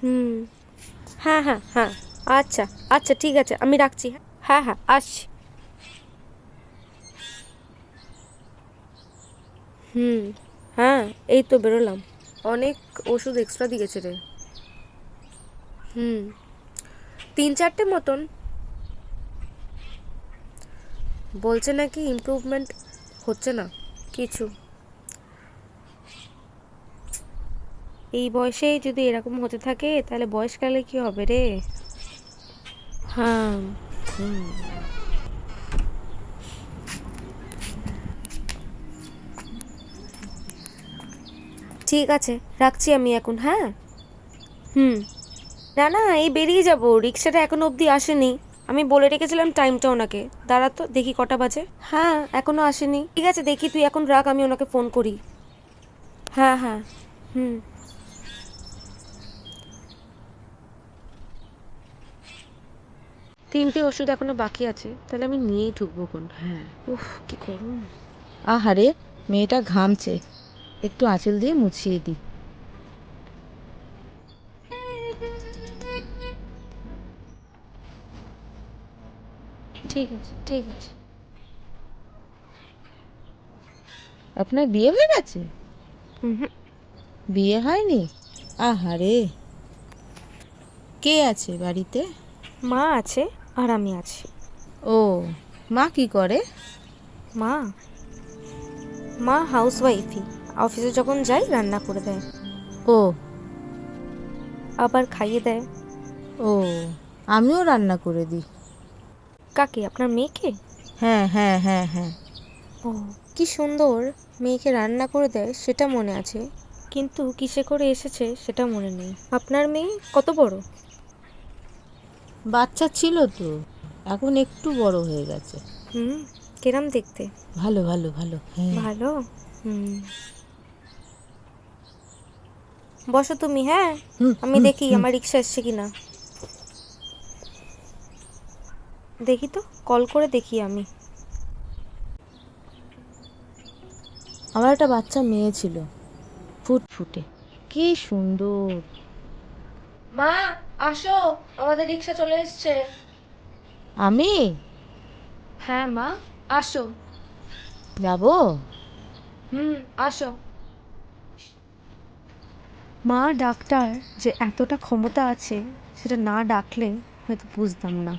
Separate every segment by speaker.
Speaker 1: হুম। হ্যাঁ, হ্যাঁ, হ্যাঁ। আচ্ছা, আচ্ছা ঠিক আছে। আমি রাখছি। হ্যাঁ, হ্যাঁ, আসছি। হুম। হ্যাঁ, এই তো বেরোলাম। অনেক ওষুধ এক্সট্রা দিয়েছে রে। হুম। ৩-৪টে মতন। বলছে নাকি ইমপ্রুভমেন্ট হচ্ছে না কিছু। এই বয়সেই যদি এরকম হতে থাকে তাহলে বয়সকালে কি হবে রে? হ্যাঁ। হুম। ঠিক আছে, রাখছি আমি এখন, হ্যাঁ? হুম। না, না, এই বেরিয়ে যাব। রিক্সাটা এখনো অবধি আসেনি। আমি বলে রেখেছিলাম টাইমটা ওনাকে। দাঁড়া তো দেখি কটা বাজে। হ্যাঁ, এখনো আসেনি। ঠিক আছে, দেখি তুই এখন রাখ, আমি ওনাকে ফোন করি। হ্যাঁ, হ্যাঁ। হুম। 3টে ওষুধ এখনো বাকি আছে। তাহলে আমি নিয়েই ঢুকবো কোন? হ্যাঁ। উফ, কি গরম।
Speaker 2: আহারে, মেয়েটা ঘামছে, একটু আঁচল দিয়ে মুছিয়ে দিই।
Speaker 1: ঠিক আছে, ঠিক আছে।
Speaker 2: আপনার বিয়ে হয়ে গেছে?
Speaker 1: হুম।
Speaker 2: বিয়ে হয়নি? আহারে, কে আছে বাড়িতে?
Speaker 1: মা আছে আর আমি আছি।
Speaker 2: ও, মা কি করে?
Speaker 1: মা মা হাউসওয়াইফই। অফিসে যখন যাই রান্না করে দেয়,
Speaker 2: ও,
Speaker 1: আবার খাইয়ে দেয়।
Speaker 2: ও, আমিও রান্না করে দিই।
Speaker 1: কাকে? আপনার মেয়েকে?
Speaker 2: হ্যাঁ, হ্যাঁ, হ্যাঁ, হ্যাঁ।
Speaker 1: ও, কি সুন্দর। মেয়েকে রান্না করে দেয় সেটা মনে আছে, কিন্তু কিসে করে এসেছে সেটা মনে নেই। আপনার মেয়ে কত বড়?
Speaker 2: বাচ্চা ছিল তো, এখন একটু বড় হয়ে গেছে।
Speaker 1: হুম। কিরম দেখতে?
Speaker 2: ভালো, ভালো, ভালো, হ্যাঁ।
Speaker 1: ভালো। হুম। বসো তুমি, হ্যাঁ?
Speaker 2: হুম,
Speaker 1: আমি
Speaker 2: হুম,
Speaker 1: দেখি
Speaker 2: হুম।
Speaker 1: আমার রিক্সা এসছে কিনা। দেখি তো, কল করে দেখি আমি।
Speaker 2: আমার একটা বাচ্চা মেয়ে ছিল, ফুটফুটে, কি সুন্দর।
Speaker 1: মা, আসো, আমাদের রিক্সা চলে এসছে।
Speaker 2: আমি
Speaker 1: হ্যাঁ মা, আসো।
Speaker 2: যাবো?
Speaker 1: হুম, আসো। মা ডাক্তার যে এতটা ক্ষমতা আছে সেটা না ডাকলে হয়তো বুঝতাম না।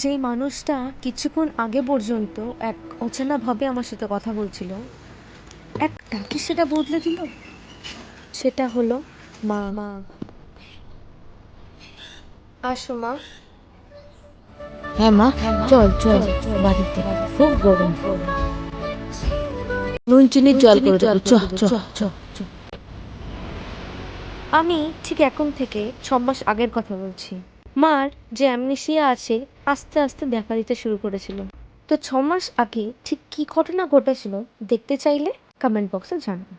Speaker 1: যেই মানুষটা কিছুক্ষণ আগে পর্যন্ত এক অচেনা ভাবে আমার সাথে কথা বলছিল, এক ডাকে সেটা বদলে দিল। সেটা হলো মা। মা, আসো মা।
Speaker 2: হ্যাঁ মা, চল চল, বাড়িতে খুব গরম। নুন চিনির জল করে দেবো, চ চ চ চ।
Speaker 1: আমি ঠিক এখন থেকে 6 মাস আগের কথা বলছি। মার যে অ্যামনেসিয়া আছে আস্তে আস্তে দেখা দিতে শুরু করেছিল। তো 6 মাস আগে ঠিক কি ঘটনা ঘটেছিল দেখতে চাইলে কমেন্ট বক্সে জানান।